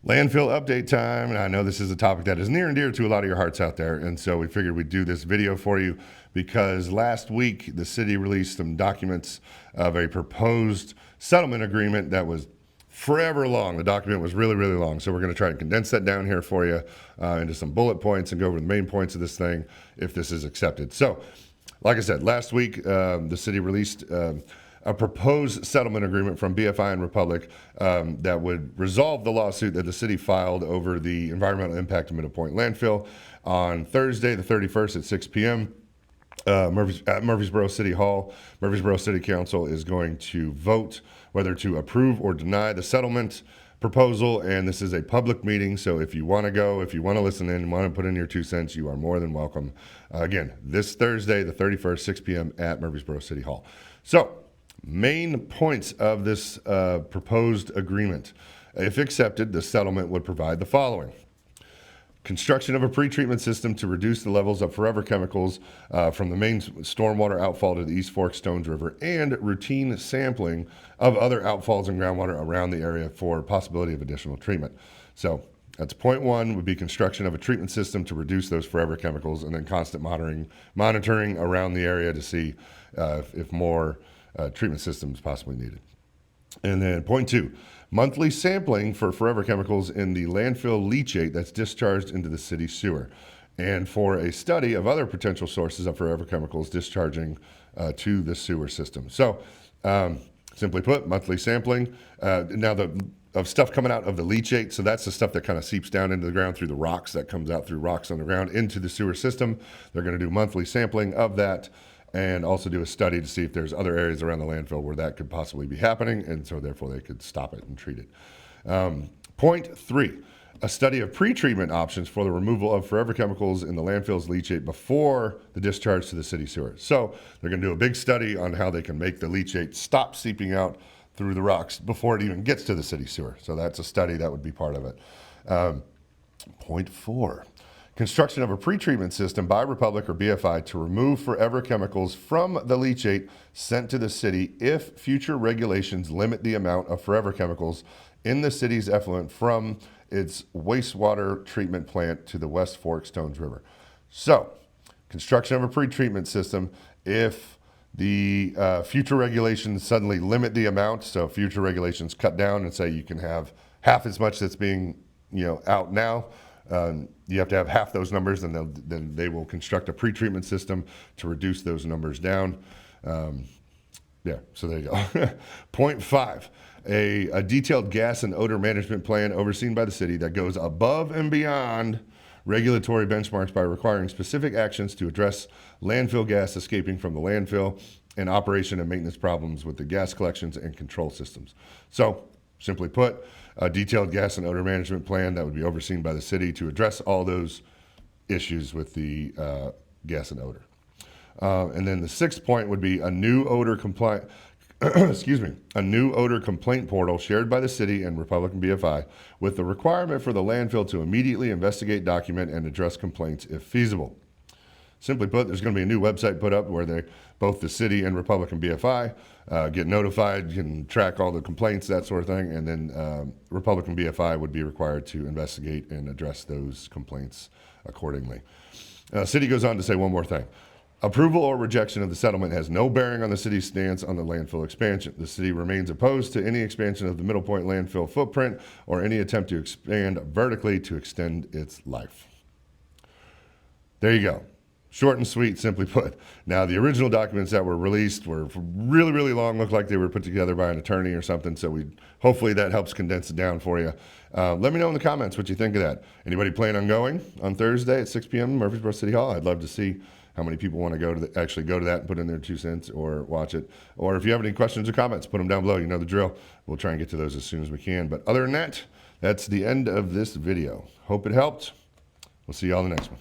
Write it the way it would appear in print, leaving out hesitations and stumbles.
Landfill update time, and I know this is a topic that is near and dear to a lot of your hearts out there, and so we figured we'd do this video for you because last week the city released some documents of a proposed settlement agreement that was forever long. The document was really, really long, so we're going to try to condense that down here for you into some bullet points and go over the main points of this thing if this is accepted. So, like I said, last week the city released a proposed settlement agreement from BFI and Republic that would resolve the lawsuit that the city filed over the environmental impact of Middle Point Landfill on Thursday, the 31st at 6 p.m. At Murfreesboro City Hall. Murfreesboro City Council is going to vote whether to approve or deny the settlement proposal, and this is a public meeting, so if you want to go, if you want to listen in and want to put in your 2 cents, you are more than welcome. Again, this Thursday, the 31st, 6 p.m. at Murfreesboro City Hall. So, main points of this proposed agreement. If accepted, the settlement would provide the following. Construction of a pretreatment system to reduce the levels of forever chemicals from the main stormwater outfall to the East Fork Stones River, and routine sampling of other outfalls and groundwater around the area for possibility of additional treatment. So that's point one, would be construction of a treatment system to reduce those forever chemicals, and then constant monitoring around the area to see if more treatment systems possibly needed. And then point two, monthly sampling for forever chemicals in the landfill leachate that's discharged into the city sewer, and for a study of other potential sources of forever chemicals discharging to the sewer system. So simply put, monthly sampling. Now of stuff coming out of the leachate, so that's the stuff that kind of seeps down into the ground through the rocks, that comes out through rocks on the ground into the sewer system. They're going to do monthly sampling of that, and also do a study to see if there's other areas around the landfill where that could possibly be happening, and so therefore they could stop it and treat it. Point three, a study of pretreatment options for the removal of forever chemicals in the landfill's leachate before the discharge to the city sewer. So they're going to do a big study on how they can make the leachate stop seeping out through the rocks before it even gets to the city sewer. So that's a study that would be part of it. Point four, construction of a pretreatment system by Republic or BFI to remove forever chemicals from the leachate sent to the city if future regulations limit the amount of forever chemicals in the city's effluent from its wastewater treatment plant to the West Fork Stones River. So, construction of a pretreatment system if the future regulations suddenly limit the amount, so future regulations cut down and say you can have half as much that's being out now. You have to have half those numbers, and then they will construct a pretreatment system to reduce those numbers down. Yeah, so there you go. Point five, a detailed gas and odor management plan overseen by the city that goes above and beyond regulatory benchmarks by requiring specific actions to address landfill gas escaping from the landfill and operation and maintenance problems with the gas collections and control systems. So, simply put, a detailed gas and odor management plan that would be overseen by the city to address all those issues with the gas and odor. And then the sixth point would be a new odor compliant, a new odor complaint portal shared by the city and Republican BFI with the requirement for the landfill to immediately investigate, document, and address complaints if feasible. Simply put, there's going to be a new website put up where both the city and Republican BFI get notified, can track all the complaints, that sort of thing, and then Republican BFI would be required to investigate and address those complaints accordingly. City goes on to say one more thing. Approval or rejection of the settlement has no bearing on the city's stance on the landfill expansion. The city remains opposed to any expansion of the Middle Point landfill footprint or any attempt to expand vertically to extend its life. There you go. Short and sweet, simply put. Now, the original documents that were released were really, really long, looked like they were put together by an attorney or something, so hopefully that helps condense it down for you. Let me know in the comments what you think of that. Anybody plan on going on Thursday at 6 p.m. Murfreesboro City Hall? I'd love to see how many people want to actually go to that and put in their 2 cents or watch it. Or if you have any questions or comments, put them down below. You know the drill. We'll try and get to those as soon as we can. But other than that, that's the end of this video. Hope it helped. We'll see you all in the next one.